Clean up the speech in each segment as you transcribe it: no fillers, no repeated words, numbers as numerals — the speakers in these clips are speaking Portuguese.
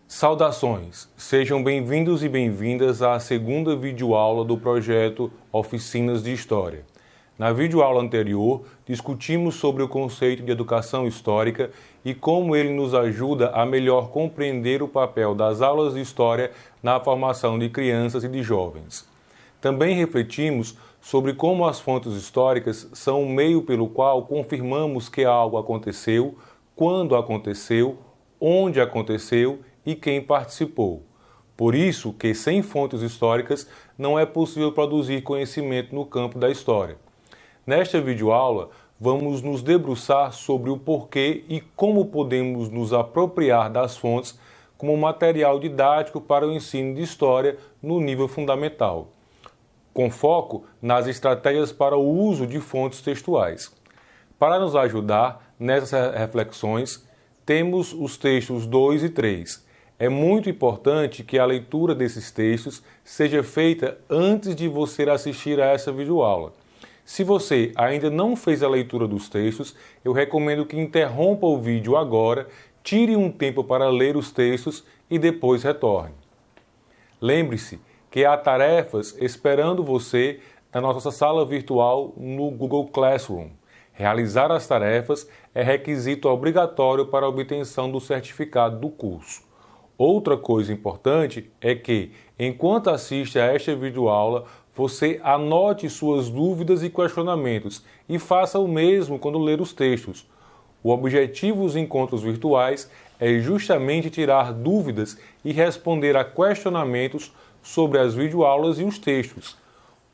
Saudações! Sejam bem-vindos e bem-vindas à segunda videoaula do projeto Oficinas de História. Na videoaula anterior, discutimos sobre o conceito de educação histórica e como ele nos ajuda a melhor compreender o papel das aulas de história na formação de crianças e de jovens. Também refletimos sobre como as fontes históricas são o meio pelo qual confirmamos que algo aconteceu, quando aconteceu, onde aconteceu e quem participou. Por isso que sem fontes históricas não é possível produzir conhecimento no campo da história. Nesta videoaula, vamos nos debruçar sobre o porquê e como podemos nos apropriar das fontes como material didático para o ensino de história no nível fundamental, com foco nas estratégias para o uso de fontes textuais. Para nos ajudar nessas reflexões, temos os textos 2 e 3. É muito importante que a leitura desses textos seja feita antes de você assistir a essa videoaula. Se você ainda não fez a leitura dos textos, eu recomendo que interrompa o vídeo agora, tire um tempo para ler os textos e depois retorne. Lembre-se que há tarefas esperando você na nossa sala virtual no Google Classroom. Realizar as tarefas é requisito obrigatório para a obtenção do certificado do curso. Outra coisa importante é que, enquanto assiste a esta videoaula, você anote suas dúvidas e questionamentos e faça o mesmo quando ler os textos. O objetivo dos encontros virtuais é justamente tirar dúvidas e responder a questionamentos sobre as videoaulas e os textos.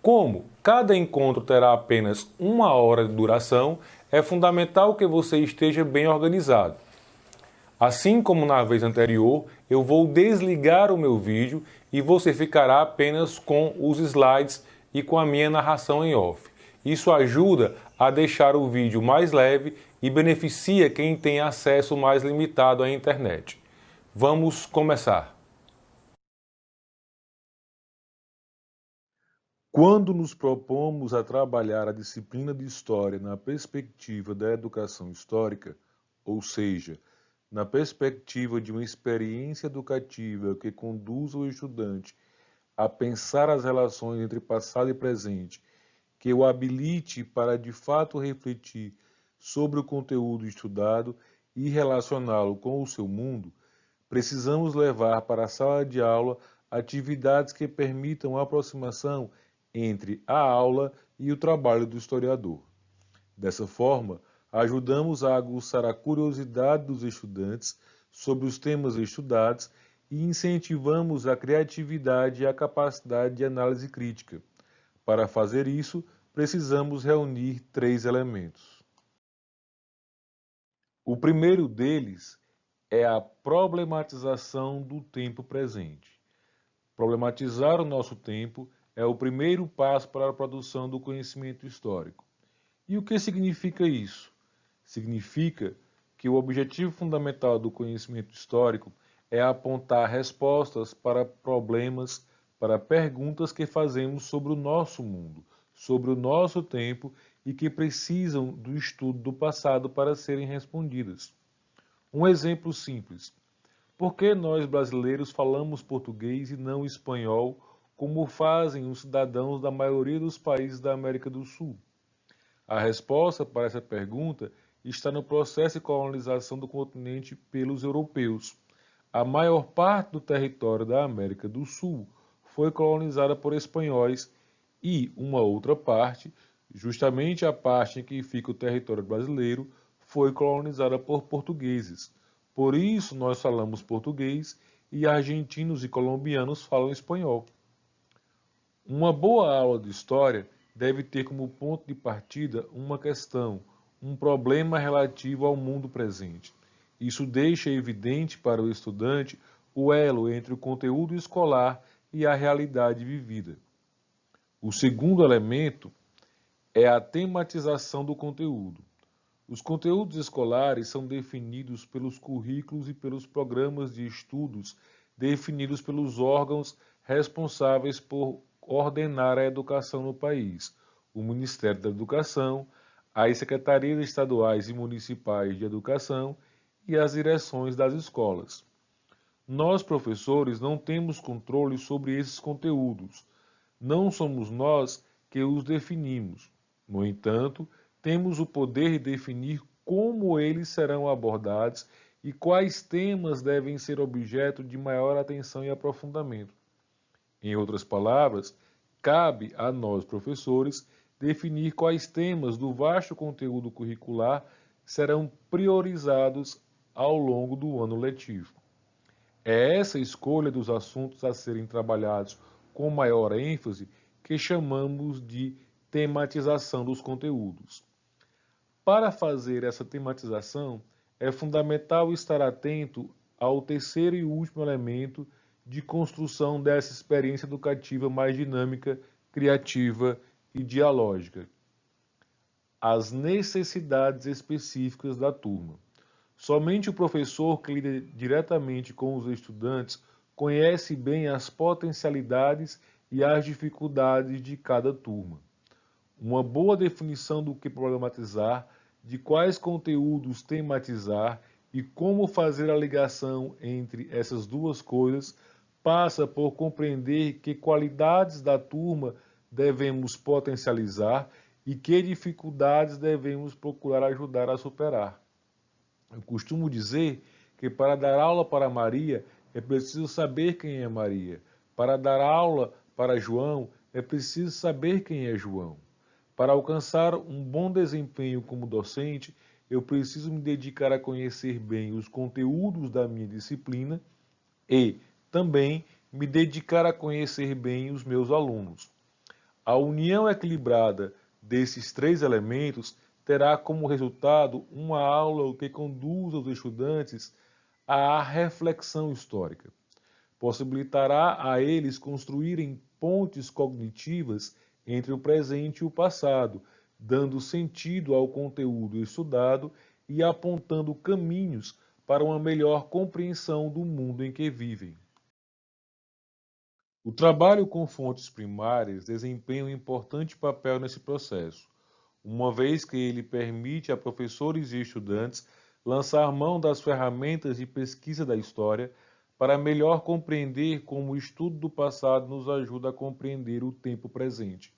Como cada encontro terá apenas 1 hora de duração, é fundamental que você esteja bem organizado. Assim como na vez anterior, eu vou desligar o meu vídeo e você ficará apenas com os slides e com a minha narração em off. Isso ajuda a deixar o vídeo mais leve e beneficia quem tem acesso mais limitado à internet. Vamos começar! Quando nos propomos a trabalhar a disciplina de História na perspectiva da educação histórica, ou seja, na perspectiva de uma experiência educativa que conduza o estudante a pensar as relações entre passado e presente, que o habilite para de fato refletir sobre o conteúdo estudado e relacioná-lo com o seu mundo, precisamos levar para a sala de aula atividades que permitam a aproximação entre a aula e o trabalho do historiador. Dessa forma, ajudamos a aguçar a curiosidade dos estudantes sobre os temas estudados e incentivamos a criatividade e a capacidade de análise crítica. Para fazer isso, precisamos reunir 3 elementos. O primeiro deles é a problematização do tempo presente. Problematizar o nosso tempo é o primeiro passo para a produção do conhecimento histórico. E o que significa isso? Significa que o objetivo fundamental do conhecimento histórico é apontar respostas para problemas, para perguntas que fazemos sobre o nosso mundo, sobre o nosso tempo e que precisam do estudo do passado para serem respondidas. Um exemplo simples. Por que nós brasileiros falamos português e não espanhol, como fazem os cidadãos da maioria dos países da América do Sul? A resposta para essa pergunta está no processo de colonização do continente pelos europeus. A maior parte do território da América do Sul foi colonizada por espanhóis e uma outra parte, justamente a parte em que fica o território brasileiro, foi colonizada por portugueses. Por isso nós falamos português e argentinos e colombianos falam espanhol. Uma boa aula de história deve ter como ponto de partida uma questão, um problema relativo ao mundo presente. Isso deixa evidente para o estudante o elo entre o conteúdo escolar e a realidade vivida. O segundo elemento é a tematização do conteúdo. Os conteúdos escolares são definidos pelos currículos e pelos programas de estudos definidos pelos órgãos responsáveis por coordenar a educação no país, o Ministério da Educação, as secretarias estaduais e municipais de educação e as direções das escolas. Nós, professores, não temos controle sobre esses conteúdos. Não somos nós que os definimos. No entanto, temos o poder de definir como eles serão abordados e quais temas devem ser objeto de maior atenção e aprofundamento. Em outras palavras, cabe a nós, professores, definir quais temas do vasto conteúdo curricular serão priorizados ao longo do ano letivo. É essa escolha dos assuntos a serem trabalhados com maior ênfase que chamamos de tematização dos conteúdos. Para fazer essa tematização, é fundamental estar atento ao terceiro e último elemento de construção dessa experiência educativa mais dinâmica, criativa e dialógica: as necessidades específicas da turma. Somente o professor que lida diretamente com os estudantes conhece bem as potencialidades e as dificuldades de cada turma. Uma boa definição do que problematizar, de quais conteúdos tematizar e como fazer a ligação entre essas duas coisas passa por compreender que qualidades da turma devemos potencializar e que dificuldades devemos procurar ajudar a superar. Eu costumo dizer que para dar aula para Maria é preciso saber quem é Maria. Para dar aula para João é preciso saber quem é João. Para alcançar um bom desempenho como docente, eu preciso me dedicar a conhecer bem os conteúdos da minha disciplina e também me dedicar a conhecer bem os meus alunos. A união equilibrada desses três elementos terá como resultado uma aula que conduza os estudantes à reflexão histórica. Possibilitará a eles construírem pontes cognitivas entre o presente e o passado, dando sentido ao conteúdo estudado e apontando caminhos para uma melhor compreensão do mundo em que vivem. O trabalho com fontes primárias desempenha um importante papel nesse processo, uma vez que ele permite a professores e estudantes lançar mão das ferramentas de pesquisa da história para melhor compreender como o estudo do passado nos ajuda a compreender o tempo presente.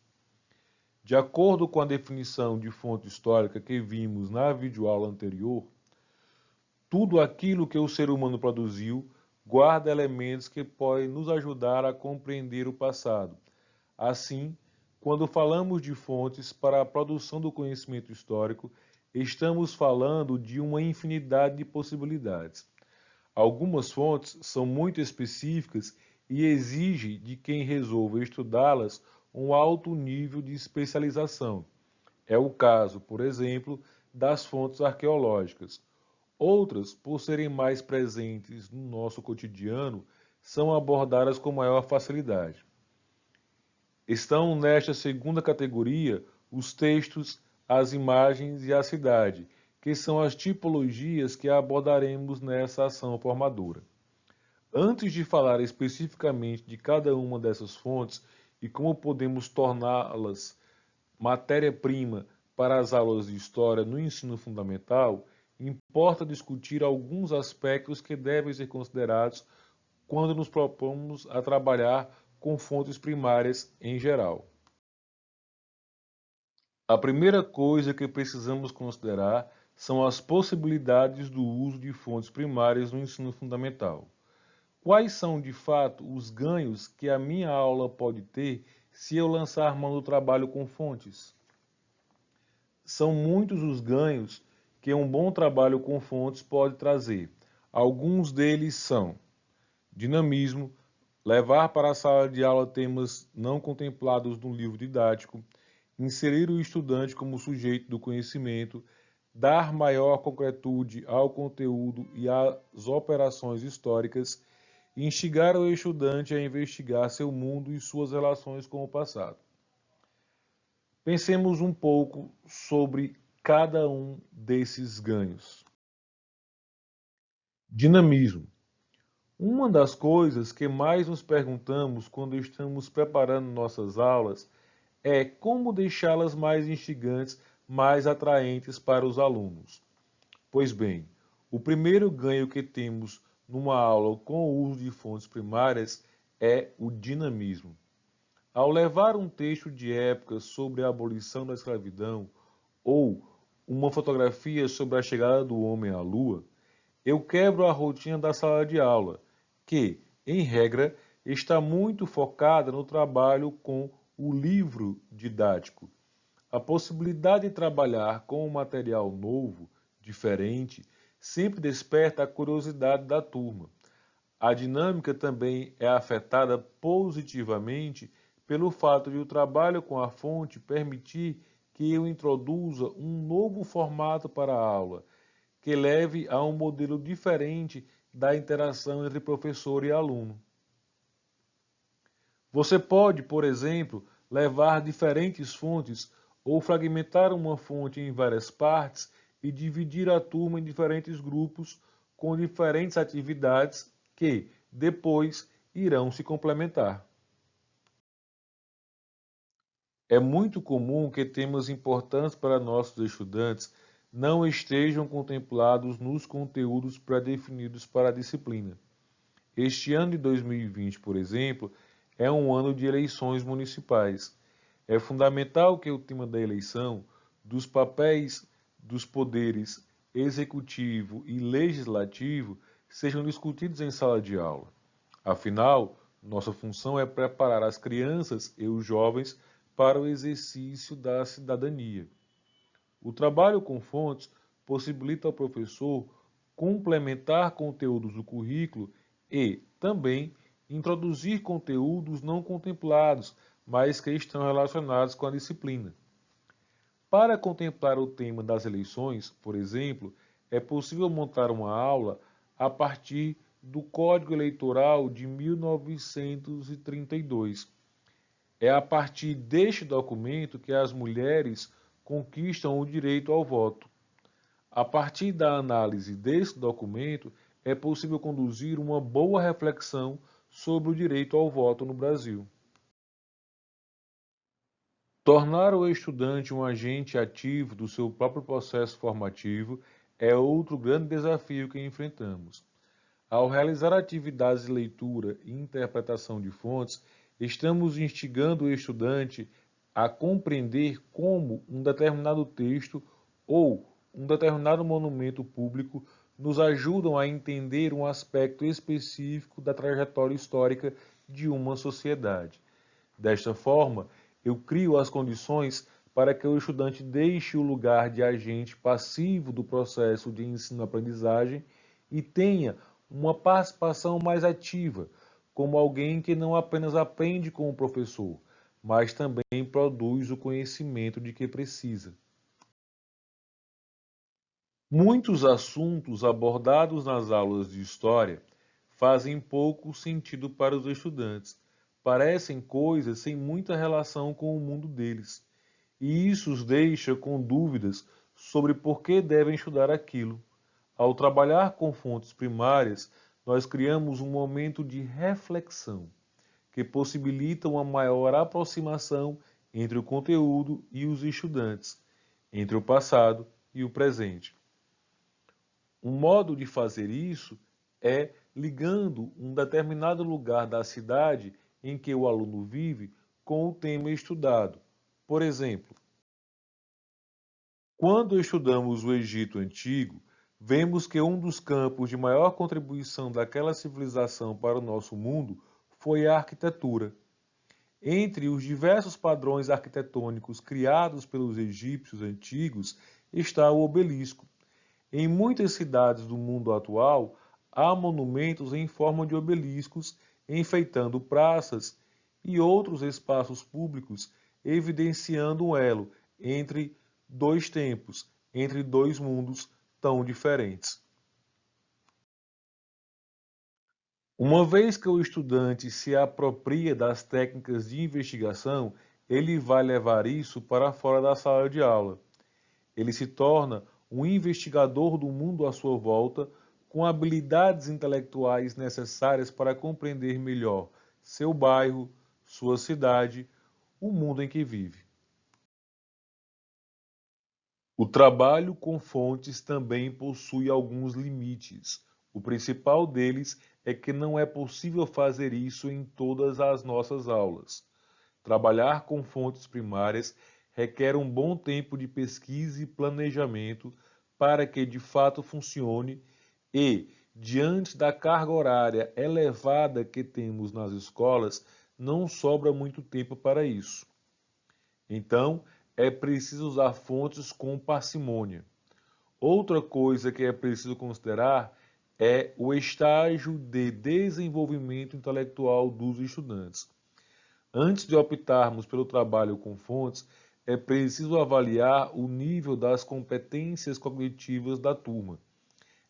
De acordo com a definição de fonte histórica que vimos na videoaula anterior, tudo aquilo que o ser humano produziu guarda elementos que podem nos ajudar a compreender o passado. Assim, quando falamos de fontes para a produção do conhecimento histórico, estamos falando de uma infinidade de possibilidades. Algumas fontes são muito específicas e exigem de quem resolva estudá-las um alto nível de especialização. É o caso, por exemplo, das fontes arqueológicas. Outras, por serem mais presentes no nosso cotidiano, são abordadas com maior facilidade. Estão nesta segunda categoria os textos, as imagens e a cidade, que são as tipologias que abordaremos nessa ação formadora. Antes de falar especificamente de cada uma dessas fontes e como podemos torná-las matéria-prima para as aulas de história no ensino fundamental, importa discutir alguns aspectos que devem ser considerados quando nos propomos a trabalhar com fontes primárias em geral. A primeira coisa que precisamos considerar são as possibilidades do uso de fontes primárias no ensino fundamental. Quais são, de fato, os ganhos que a minha aula pode ter se eu lançar mão do trabalho com fontes? São muitos os ganhos que um bom trabalho com fontes pode trazer. Alguns deles são dinamismo, levar para a sala de aula temas não contemplados no livro didático, inserir o estudante como sujeito do conhecimento, dar maior concretude ao conteúdo e às operações históricas, e instigar o estudante a investigar seu mundo e suas relações com o passado. Pensemos um pouco sobre cada um desses ganhos. Dinamismo. Uma das coisas que mais nos perguntamos quando estamos preparando nossas aulas é como deixá-las mais instigantes, mais atraentes para os alunos. Pois bem, o primeiro ganho que temos numa aula com o uso de fontes primárias é o dinamismo. Ao levar um texto de época sobre a abolição da escravidão ou uma fotografia sobre a chegada do homem à Lua, eu quebro a rotina da sala de aula, que, em regra, está muito focada no trabalho com o livro didático. A possibilidade de trabalhar com um material novo, diferente, sempre desperta a curiosidade da turma. A dinâmica também é afetada positivamente pelo fato de o trabalho com a fonte permitir que eu introduza um novo formato para a aula, que leve a um modelo diferente da interação entre professor e aluno. Você pode, por exemplo, levar diferentes fontes ou fragmentar uma fonte em várias partes e dividir a turma em diferentes grupos com diferentes atividades que, depois, irão se complementar. É muito comum que temas importantes para nossos estudantes não estejam contemplados nos conteúdos pré-definidos para a disciplina. Este ano de 2020, por exemplo, é um ano de eleições municipais. É fundamental que o tema da eleição, dos papéis dos poderes executivo e legislativo sejam discutidos em sala de aula. Afinal, nossa função é preparar as crianças e os jovens para o exercício da cidadania. O trabalho com fontes possibilita ao professor complementar conteúdos do currículo e, também, introduzir conteúdos não contemplados, mas que estão relacionados com a disciplina. Para contemplar o tema das eleições, por exemplo, é possível montar uma aula a partir do Código Eleitoral de 1932. É a partir deste documento que as mulheres conquistam o direito ao voto. A partir da análise desse documento, é possível conduzir uma boa reflexão sobre o direito ao voto no Brasil. Tornar o estudante um agente ativo do seu próprio processo formativo é outro grande desafio que enfrentamos. Ao realizar atividades de leitura e interpretação de fontes, estamos instigando o estudante a compreender como um determinado texto ou um determinado monumento público nos ajudam a entender um aspecto específico da trajetória histórica de uma sociedade. Desta forma, eu crio as condições para que o estudante deixe o lugar de agente passivo do processo de ensino-aprendizagem e tenha uma participação mais ativa, como alguém que não apenas aprende com o professor, mas também produz o conhecimento de que precisa. Muitos assuntos abordados nas aulas de história fazem pouco sentido para os estudantes. Parecem coisas sem muita relação com o mundo deles, e isso os deixa com dúvidas sobre por que devem estudar aquilo. Ao trabalhar com fontes primárias, nós criamos um momento de reflexão que possibilita uma maior aproximação entre o conteúdo e os estudantes, entre o passado e o presente. Um modo de fazer isso é ligando um determinado lugar da cidade em que o aluno vive com o tema estudado. Por exemplo, quando estudamos o Egito Antigo, vemos que um dos campos de maior contribuição daquela civilização para o nosso mundo foi a arquitetura. Entre os diversos padrões arquitetônicos criados pelos egípcios antigos está o obelisco. Em muitas cidades do mundo atual, há monumentos em forma de obeliscos enfeitando praças e outros espaços públicos, evidenciando um elo entre dois tempos, entre dois mundos tão diferentes. Uma vez que o estudante se apropria das técnicas de investigação, ele vai levar isso para fora da sala de aula. Ele se torna um investigador do mundo à sua volta, com habilidades intelectuais necessárias para compreender melhor seu bairro, sua cidade, o mundo em que vive. O trabalho com fontes também possui alguns limites. O principal deles é que não é possível fazer isso em todas as nossas aulas. Trabalhar com fontes primárias requer um bom tempo de pesquisa e planejamento para que de fato funcione e, diante da carga horária elevada que temos nas escolas, não sobra muito tempo para isso. Então, é preciso usar fontes com parcimônia. Outra coisa que é preciso considerar é o estágio de desenvolvimento intelectual dos estudantes. Antes de optarmos pelo trabalho com fontes, é preciso avaliar o nível das competências cognitivas da turma.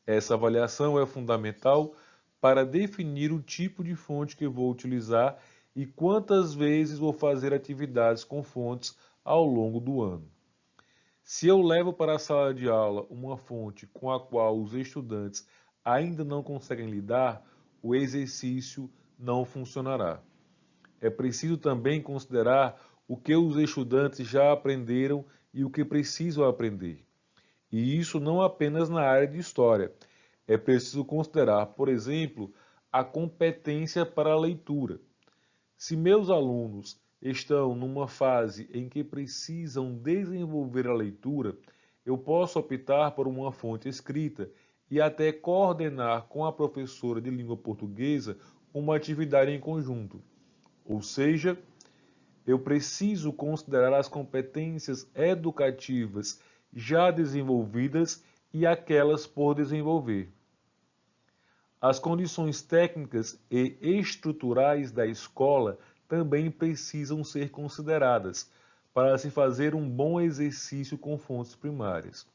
Essa avaliação é fundamental para definir o tipo de fonte que vou utilizar e quantas vezes vou fazer atividades com fontes ao longo do ano. Se eu levo para a sala de aula uma fonte com a qual os estudantes ainda não conseguem lidar, o exercício não funcionará. É preciso também considerar o que os estudantes já aprenderam e o que precisam aprender. E isso não apenas na área de história. É preciso considerar, por exemplo, a competência para a leitura. Se meus alunos estão numa fase em que precisam desenvolver a leitura, eu posso optar por uma fonte escrita e até coordenar com a professora de língua portuguesa uma atividade em conjunto. Ou seja, eu preciso considerar as competências educativas já desenvolvidas e aquelas por desenvolver. As condições técnicas e estruturais da escola também precisam ser consideradas para se fazer um bom exercício com fontes primárias.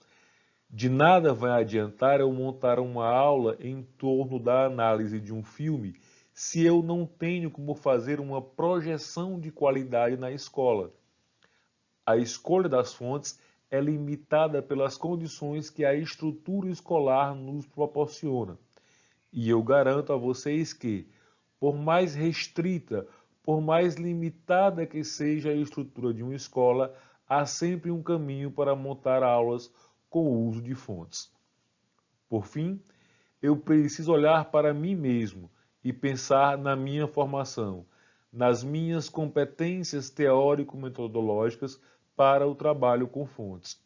De nada vai adiantar eu montar uma aula em torno da análise de um filme se eu não tenho como fazer uma projeção de qualidade na escola. A escolha das fontes é limitada pelas condições que a estrutura escolar nos proporciona. E eu garanto a vocês que, por mais restrita, por mais limitada que seja a estrutura de uma escola, há sempre um caminho para montar aulas com o uso de fontes. Por fim, eu preciso olhar para mim mesmo e pensar na minha formação, nas minhas competências teórico-metodológicas para o trabalho com fontes.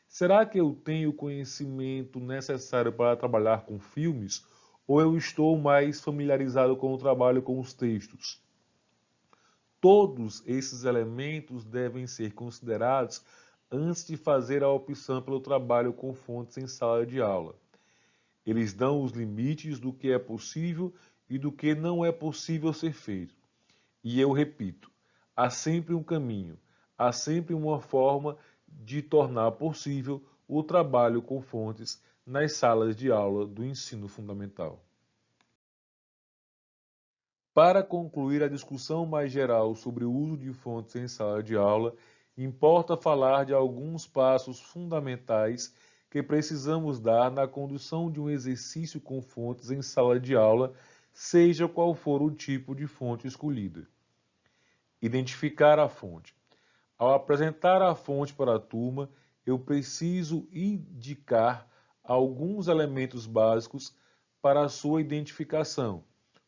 Será que eu tenho o conhecimento necessário para trabalhar com filmes ou eu estou mais familiarizado com o trabalho com os textos? Todos esses elementos devem ser considerados antes de fazer a opção pelo trabalho com fontes em sala de aula. Eles dão os limites do que é possível e do que não é possível ser feito. E eu repito, há sempre um caminho, há sempre uma forma de tornar possível o trabalho com fontes nas salas de aula do ensino fundamental. Para concluir a discussão mais geral sobre o uso de fontes em sala de aula, importa falar de alguns passos fundamentais que precisamos dar na condução de um exercício com fontes em sala de aula, seja qual for o tipo de fonte escolhida. Identificar a fonte. Ao apresentar a fonte para a turma, eu preciso indicar alguns elementos básicos para a sua identificação,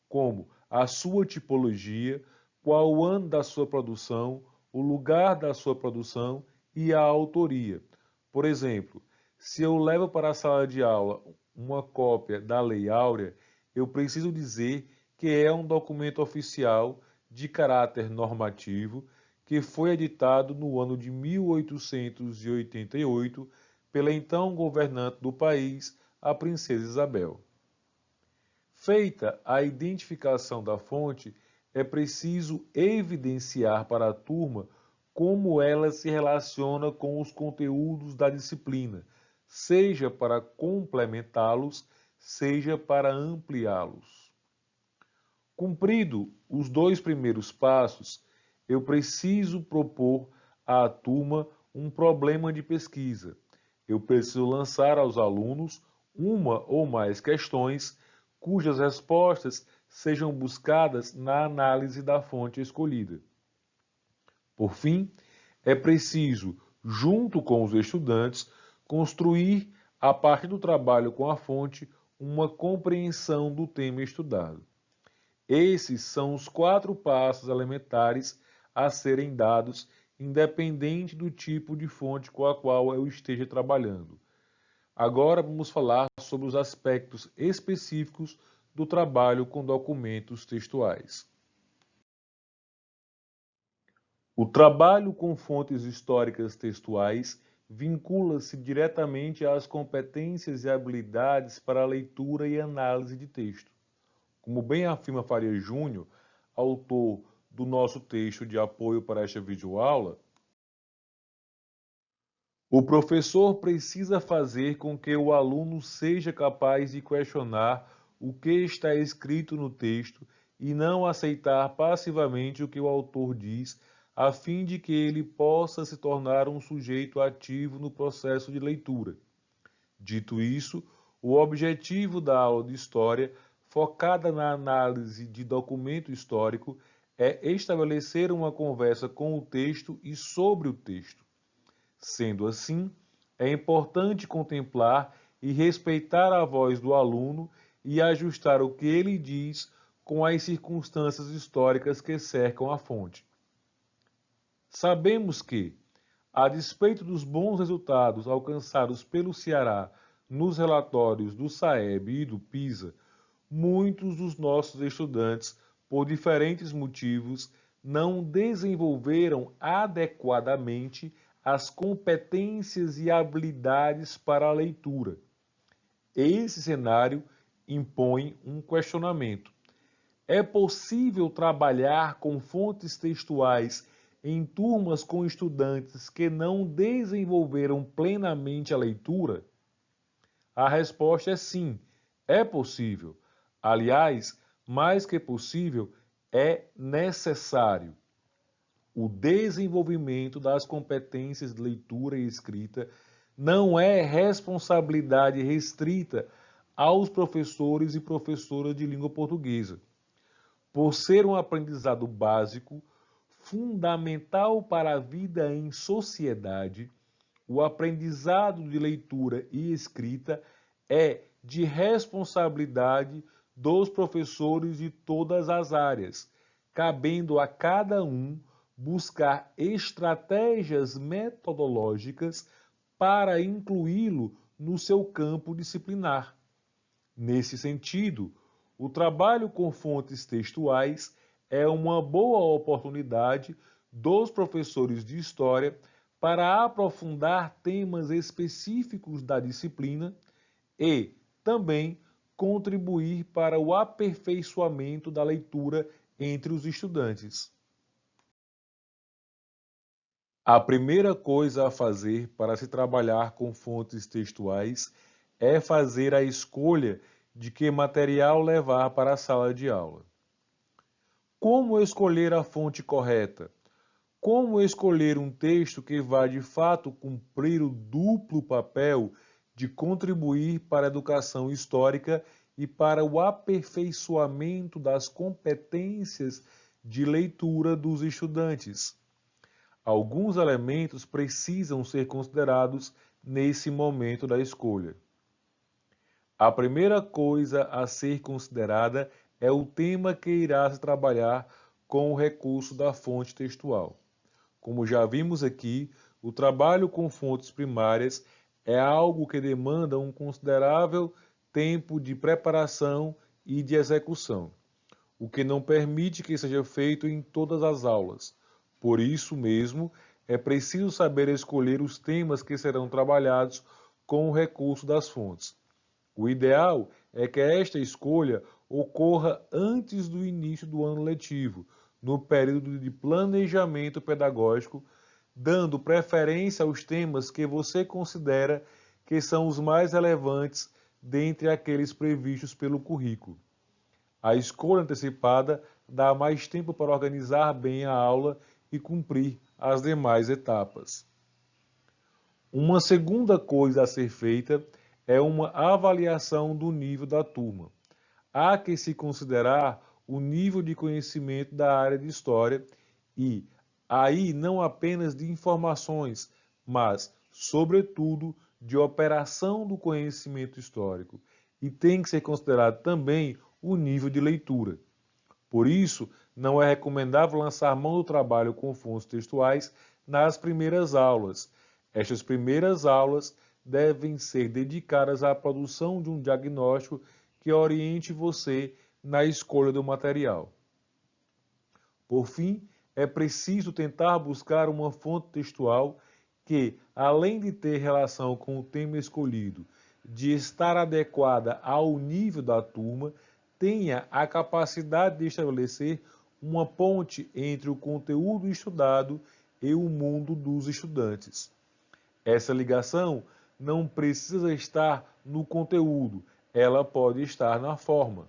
como a sua tipologia, qual o ano da sua produção, o lugar da sua produção e a autoria. Por exemplo, se eu levo para a sala de aula uma cópia da Lei Áurea, eu preciso dizer que é um documento oficial de caráter normativo que foi editado no ano de 1888 pela então governante do país, a Princesa Isabel. Feita a identificação da fonte, é preciso evidenciar para a turma como ela se relaciona com os conteúdos da disciplina, seja para complementá-los, seja para ampliá-los. Cumprido os dois primeiros passos, eu preciso propor à turma um problema de pesquisa. Eu preciso lançar aos alunos uma ou mais questões cujas respostas sejam buscadas na análise da fonte escolhida. Por fim, é preciso, junto com os estudantes, construir, a partir do trabalho com a fonte, uma compreensão do tema estudado. Esses são os 4 passos elementares a serem dados, independente do tipo de fonte com a qual eu esteja trabalhando. Agora vamos falar sobre os aspectos específicos do trabalho com documentos textuais. O trabalho com fontes históricas textuais vincula-se diretamente às competências e habilidades para a leitura e análise de texto. Como bem afirma Faria Júnior, autor do nosso texto de apoio para esta videoaula, o professor precisa fazer com que o aluno seja capaz de questionar o que está escrito no texto e não aceitar passivamente o que o autor diz, a fim de que ele possa se tornar um sujeito ativo no processo de leitura. Dito isso, o objetivo da aula de História, focada na análise de documento histórico, é estabelecer uma conversa com o texto e sobre o texto. Sendo assim, é importante contemplar e respeitar a voz do aluno e ajustar o que ele diz com as circunstâncias históricas que cercam a fonte. Sabemos que, a despeito dos bons resultados alcançados pelo Ceará nos relatórios do SAEB e do PISA, muitos dos nossos estudantes, por diferentes motivos, não desenvolveram adequadamente as competências e habilidades para a leitura. Esse cenário impõe um questionamento. É possível trabalhar com fontes textuais em turmas com estudantes que não desenvolveram plenamente a leitura? A resposta é sim, é possível. Aliás, mais que possível, é necessário. O desenvolvimento das competências de leitura e escrita não é responsabilidade restrita aos professores e professoras de língua portuguesa. Por ser um aprendizado básico, fundamental para a vida em sociedade, o aprendizado de leitura e escrita é de responsabilidade dos professores de todas as áreas, cabendo a cada um buscar estratégias metodológicas para incluí-lo no seu campo disciplinar. Nesse sentido, o trabalho com fontes textuais é uma boa oportunidade dos professores de História para aprofundar temas específicos da disciplina e também contribuir para o aperfeiçoamento da leitura entre os estudantes. A primeira coisa a fazer para se trabalhar com fontes textuais é fazer a escolha de que material levar para a sala de aula. Como escolher a fonte correta? Como escolher um texto que vá de fato cumprir o duplo papel de contribuir para a educação histórica e para o aperfeiçoamento das competências de leitura dos estudantes? Alguns elementos precisam ser considerados nesse momento da escolha. A primeira coisa a ser considerada é o tema que irá se trabalhar com o recurso da fonte textual. Como já vimos aqui, o trabalho com fontes primárias é algo que demanda um considerável tempo de preparação e de execução, o que não permite que seja feito em todas as aulas. Por isso mesmo, é preciso saber escolher os temas que serão trabalhados com o recurso das fontes. O ideal é que esta escolha ocorra antes do início do ano letivo, no período de planejamento pedagógico, dando preferência aos temas que você considera que são os mais relevantes dentre aqueles previstos pelo currículo. A escolha antecipada dá mais tempo para organizar bem a aula e cumprir as demais etapas. Uma segunda coisa a ser feita é uma avaliação do nível da turma. Há que se considerar o nível de conhecimento da área de História e, aí, não apenas de informações, mas, sobretudo, de operação do conhecimento histórico. e tem que ser considerado também o nível de leitura. Por isso, não é recomendável lançar mão do trabalho com fontes textuais nas primeiras aulas. Estas primeiras aulas devem ser dedicadas à produção de um diagnóstico que oriente você na escolha do material. Por fim, é preciso tentar buscar uma fonte textual que, além de ter relação com o tema escolhido, de estar adequada ao nível da turma, tenha a capacidade de estabelecer uma ponte entre o conteúdo estudado e o mundo dos estudantes. Essa ligação não precisa estar no conteúdo, ela pode estar na forma.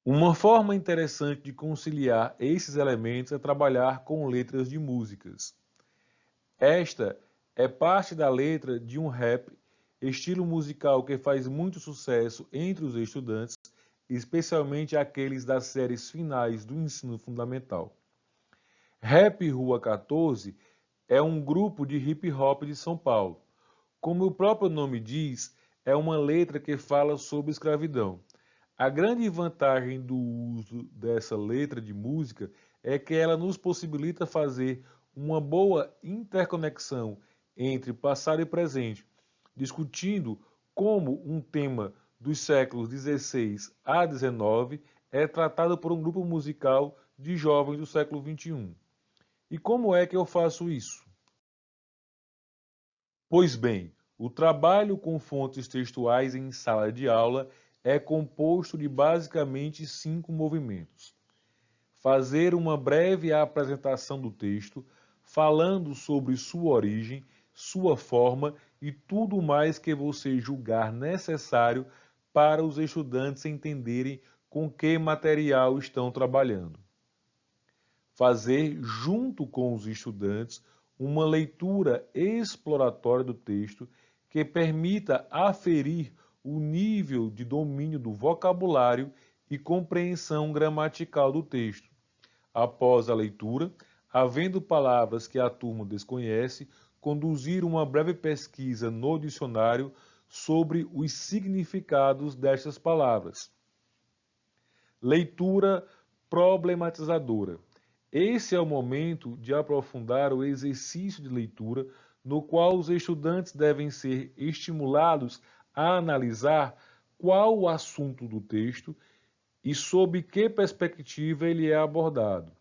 Uma forma interessante de conciliar esses elementos é trabalhar com letras de músicas. Esta é parte da letra de um rap, estilo musical que faz muito sucesso entre os estudantes, especialmente aqueles das séries finais do ensino fundamental. Rap Rua 14 é um grupo de hip hop de São Paulo. Como o próprio nome diz, é uma letra que fala sobre escravidão. A grande vantagem do uso dessa letra de música é que ela nos possibilita fazer uma boa interconexão entre passado e presente, discutindo como um tema dos séculos XVI a XIX é tratado por um grupo musical de jovens do século XXI. E como é que eu faço isso? Pois bem, o trabalho com fontes textuais em sala de aula é composto de basicamente 5 movimentos. Fazer uma breve apresentação do texto, falando sobre sua origem, sua forma e tudo mais que você julgar necessário para os estudantes entenderem com que material estão trabalhando. Fazer, junto com os estudantes, uma leitura exploratória do texto que permita aferir o nível de domínio do vocabulário e compreensão gramatical do texto. Após a leitura, havendo palavras que a turma desconhece, conduzir uma breve pesquisa no dicionário sobre os significados destas palavras. Leitura problematizadora. Esse é o momento de aprofundar o exercício de leitura, no qual os estudantes devem ser estimulados a analisar qual o assunto do texto e sob que perspectiva ele é abordado.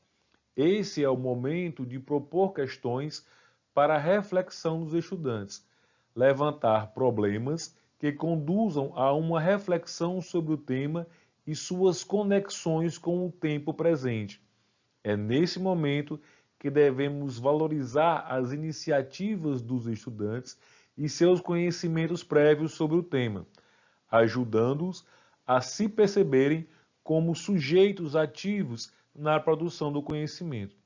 Esse é o momento de propor questões para a reflexão dos estudantes, levantar problemas que conduzam a uma reflexão sobre o tema e suas conexões com o tempo presente. É nesse momento que devemos valorizar as iniciativas dos estudantes e seus conhecimentos prévios sobre o tema, ajudando-os a se perceberem como sujeitos ativos na produção do conhecimento.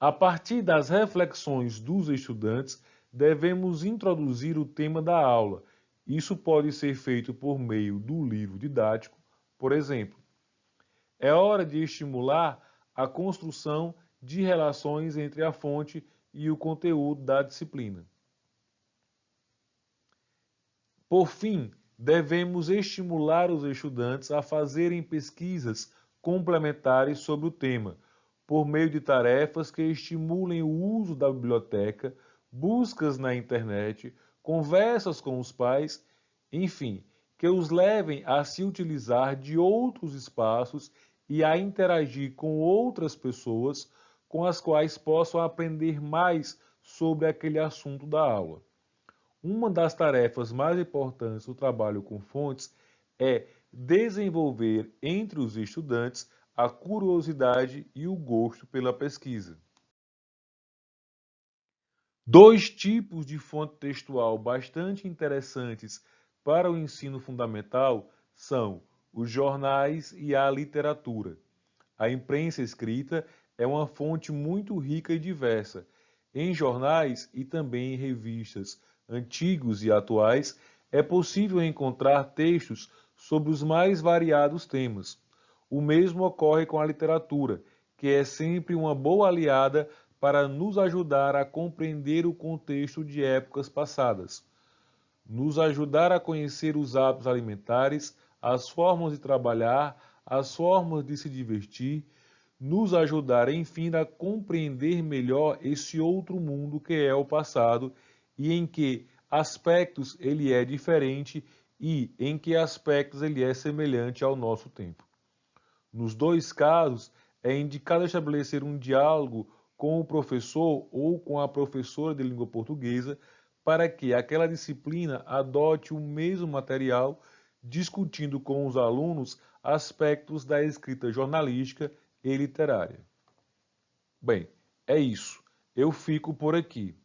A partir das reflexões dos estudantes, devemos introduzir o tema da aula. Isso pode ser feito por meio do livro didático, por exemplo. É hora de estimular a construção de relações entre a fonte e o conteúdo da disciplina. Por fim, devemos estimular os estudantes a fazerem pesquisas complementares sobre o tema, por meio de tarefas que estimulem o uso da biblioteca, buscas na internet, conversas com os pais, enfim, que os levem a se utilizar de outros espaços e a interagir com outras pessoas com as quais possam aprender mais sobre aquele assunto da aula. Uma das tarefas mais importantes do trabalho com fontes é desenvolver entre os estudantes a curiosidade e o gosto pela pesquisa. Dois tipos de fonte textual bastante interessantes para o ensino fundamental são os jornais e a literatura. A imprensa escrita é uma fonte muito rica e diversa. Em jornais e também em revistas antigos e atuais, é possível encontrar textos sobre os mais variados temas. O mesmo ocorre com a literatura, que é sempre uma boa aliada para nos ajudar a compreender o contexto de épocas passadas. nos ajudar a conhecer os hábitos alimentares, as formas de trabalhar, as formas de se divertir, nos ajudar, enfim, a compreender melhor esse outro mundo que é o passado e em que aspectos ele é diferente e em que aspectos ele é semelhante ao nosso tempo. Nos dois casos, é indicado estabelecer um diálogo com o professor ou com a professora de língua portuguesa para que aquela disciplina adote o mesmo material, discutindo com os alunos aspectos da escrita jornalística e literária. Bem, é isso. Eu fico por aqui.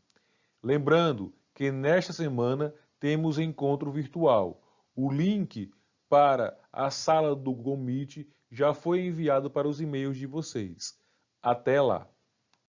Lembrando que nesta semana temos encontro virtual. O link para a sala do Google Meet já foi enviado para os e-mails de vocês. Até lá!